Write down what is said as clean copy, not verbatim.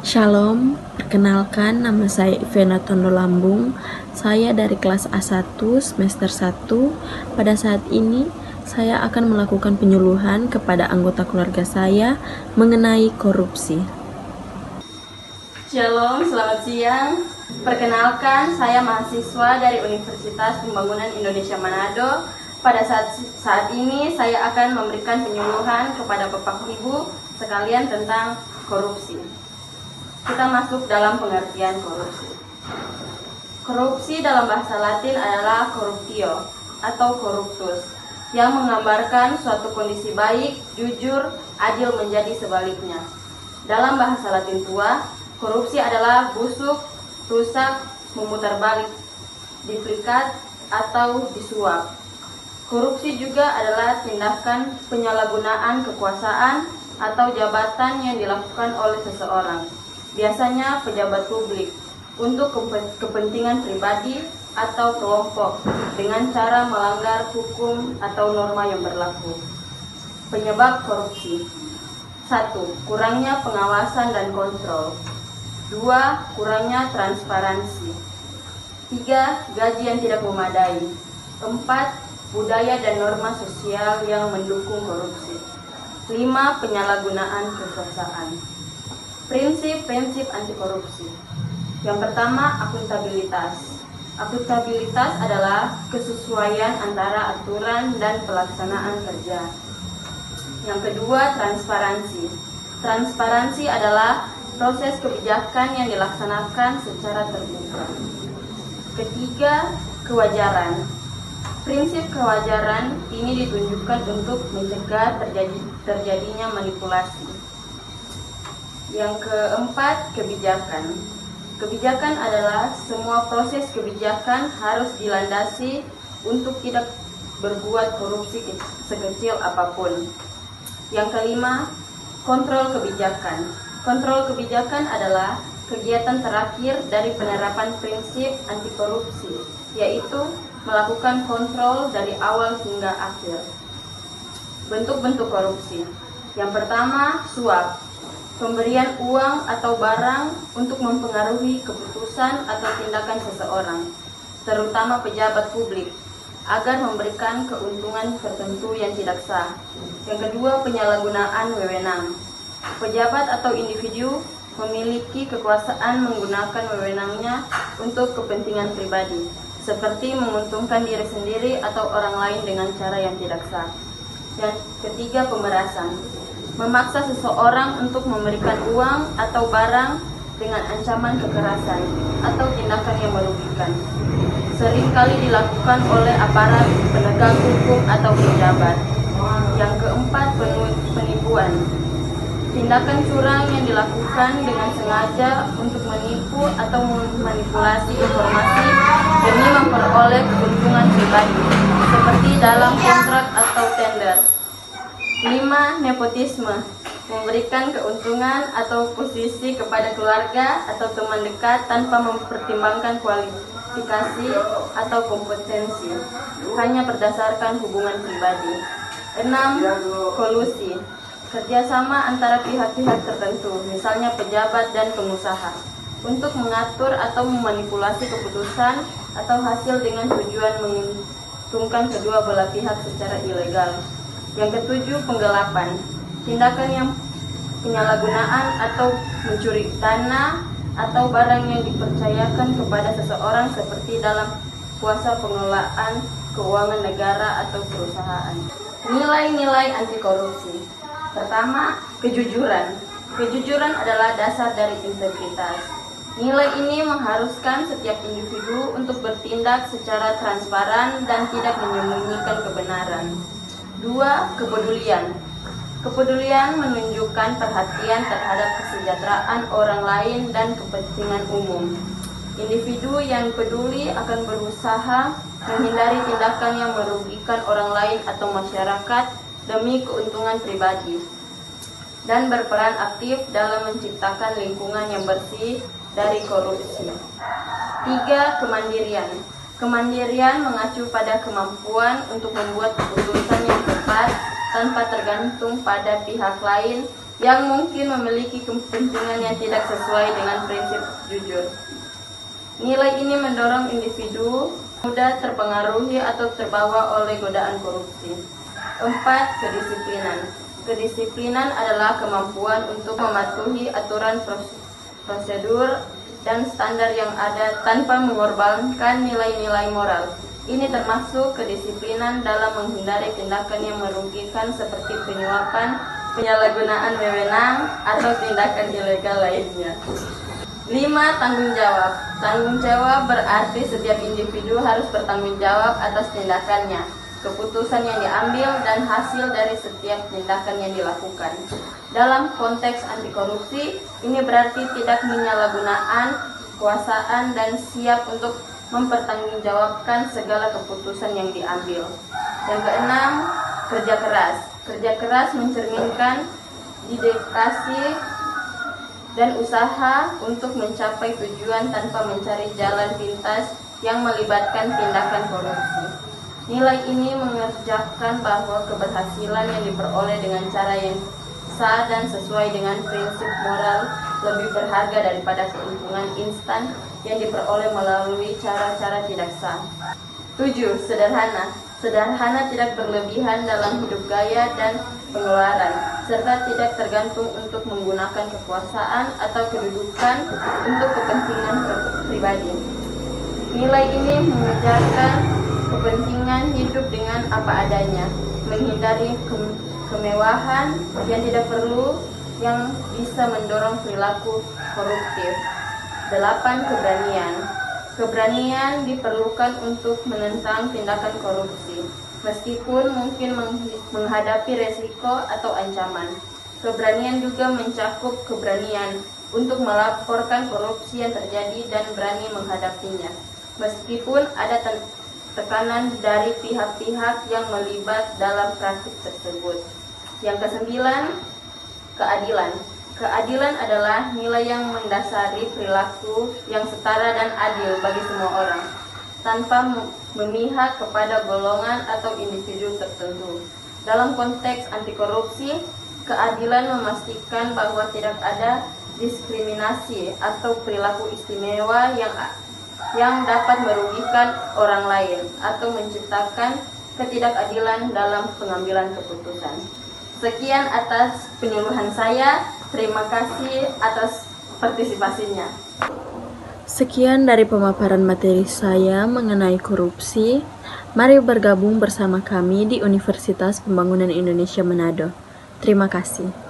Shalom, perkenalkan nama saya Ivena Tondo Lambung. Saya dari kelas A1 semester 1. Pada saat ini saya akan melakukan penyuluhan kepada anggota keluarga saya mengenai korupsi. Shalom, selamat siang. Perkenalkan, saya mahasiswa dari Universitas Pembangunan Indonesia Manado. Pada saat ini saya akan memberikan penyuluhan kepada Bapak Ibu sekalian tentang korupsi. Kita masuk dalam pengertian korupsi. Korupsi dalam bahasa Latin adalah corruptio atau corruptus, yang menggambarkan suatu kondisi baik, jujur, adil menjadi sebaliknya. Dalam bahasa Latin tua, korupsi adalah busuk, rusak, memutarbalik, duplikat, atau disuap. Korupsi juga adalah tindakan penyalahgunaan kekuasaan atau jabatan yang dilakukan oleh seseorang, biasanya pejabat publik, untuk kepentingan pribadi atau kelompok dengan cara melanggar hukum atau norma yang berlaku. Penyebab korupsi: 1. Kurangnya pengawasan dan kontrol. 2. Kurangnya transparansi. 3. Gaji yang tidak memadai. 4. Budaya dan norma sosial yang mendukung korupsi. 5. Penyalahgunaan kekuasaan. Prinsip-prinsip anti korupsi. Yang pertama, akuntabilitas. Akuntabilitas adalah kesesuaian antara aturan dan pelaksanaan kerja. Yang kedua, transparansi. Transparansi adalah proses kebijakan yang dilaksanakan secara terbuka. Ketiga, kewajaran. Prinsip kewajaran ini ditunjukkan untuk mencegah terjadinya manipulasi. Yang keempat, kebijakan. Kebijakan adalah semua proses kebijakan harus dilandasi untuk tidak berbuat korupsi sekecil apapun. Yang kelima, kontrol kebijakan. Kontrol kebijakan adalah kegiatan terakhir dari penerapan prinsip anti korupsi, yaitu melakukan kontrol dari awal hingga akhir. Bentuk-bentuk korupsi. Yang pertama, suap. Pemberian uang atau barang untuk mempengaruhi keputusan atau tindakan seseorang, terutama pejabat publik, agar memberikan keuntungan tertentu yang tidak sah. Yang kedua, penyalahgunaan wewenang. Pejabat atau individu memiliki kekuasaan menggunakan wewenangnya untuk kepentingan pribadi, seperti menguntungkan diri sendiri atau orang lain dengan cara yang tidak sah. Yang ketiga, pemerasan. Memaksa seseorang untuk memberikan uang atau barang dengan ancaman kekerasan atau tindakan yang merugikan. Seringkali dilakukan oleh aparat penegak hukum atau pejabat. Yang keempat, penipuan. Tindakan curang yang dilakukan dengan sengaja untuk menipu atau memanipulasi informasi demi memperoleh keuntungan pribadi, seperti dalam kontrak atau tender. 5. Nepotisme. Memberikan keuntungan atau posisi kepada keluarga atau teman dekat tanpa mempertimbangkan kualifikasi atau kompetensi, hanya berdasarkan hubungan pribadi. 6. Kolusi. Kerjasama antara pihak-pihak tertentu, misalnya pejabat dan pengusaha, untuk mengatur atau memanipulasi keputusan atau hasil dengan tujuan menguntungkan kedua belah pihak secara ilegal. Yang ketujuh, penggelapan. Tindakan yang penyalahgunaan atau mencuri tanah atau barang yang dipercayakan kepada seseorang, seperti dalam kuasa pengelolaan keuangan negara atau perusahaan. Nilai-nilai anti korupsi. Pertama, kejujuran. Kejujuran adalah dasar dari integritas. Nilai ini mengharuskan setiap individu untuk bertindak secara transparan dan tidak menyembunyikan kebenaran. 2. Kepedulian. Kepedulian menunjukkan perhatian terhadap kesejahteraan orang lain dan kepentingan umum. Individu yang peduli akan berusaha menghindari tindakan yang merugikan orang lain atau masyarakat demi keuntungan pribadi, dan berperan aktif dalam menciptakan lingkungan yang bersih dari korupsi. 3. Kemandirian. Kemandirian mengacu pada kemampuan untuk membuat keputusan yang tepat tanpa tergantung pada pihak lain yang mungkin memiliki kepentingan yang tidak sesuai dengan prinsip jujur. Nilai ini mendorong individu mudah terpengaruhi atau terbawa oleh godaan korupsi. 4. Kedisiplinan. Kedisiplinan adalah kemampuan untuk mematuhi aturan prosedur dan standar yang ada tanpa mengorbankan nilai-nilai moral. Ini termasuk kedisiplinan dalam menghindari tindakan yang merugikan seperti penyuapan, penyalahgunaan wewenang, atau tindakan ilegal lainnya. 5. Tanggung jawab. Tanggung jawab berarti setiap individu harus bertanggung jawab atas tindakannya, keputusan yang diambil, dan hasil dari setiap tindakan yang dilakukan. Dalam konteks anti korupsi, ini berarti tidak menyalahgunakan kekuasaan dan siap untuk mempertanggungjawabkan segala keputusan yang diambil. Yang keenam, kerja keras. Kerja keras mencerminkan dedikasi dan usaha untuk mencapai tujuan tanpa mencari jalan pintas yang melibatkan tindakan korupsi. Nilai ini mengerjakan bahwa keberhasilan yang diperoleh dengan cara yang sah dan sesuai dengan prinsip moral lebih berharga daripada keuntungan instan yang diperoleh melalui cara-cara tidak sah. 7. Sederhana. Sederhana tidak berlebihan dalam hidup gaya dan pengeluaran, serta tidak tergantung untuk menggunakan kekuasaan atau kedudukan untuk kepentingan pribadi. Nilai ini mengejarkan kepentingan hidup dengan apa adanya, menghindari kemewahan yang tidak perlu yang bisa mendorong perilaku koruptif. 8. Keberanian. Keberanian diperlukan untuk menentang tindakan korupsi, meskipun mungkin menghadapi resiko atau ancaman. Keberanian juga mencakup keberanian untuk melaporkan korupsi yang terjadi dan berani menghadapinya, meskipun ada tekanan dari pihak-pihak yang melibat dalam praktik tersebut. Yang kesembilan, keadilan. Keadilan adalah nilai yang mendasari perilaku yang setara dan adil bagi semua orang, tanpa memihak kepada golongan atau individu tertentu. Dalam konteks anti korupsi, keadilan memastikan bahwa tidak ada diskriminasi atau perilaku istimewa yang dapat merugikan orang lain atau menciptakan ketidakadilan dalam pengambilan keputusan. Sekian atas penyuluhan saya. Terima kasih atas partisipasinya. Sekian dari pemaparan materi saya mengenai korupsi. Mari bergabung bersama kami di Universitas Pembangunan Indonesia Manado. Terima kasih.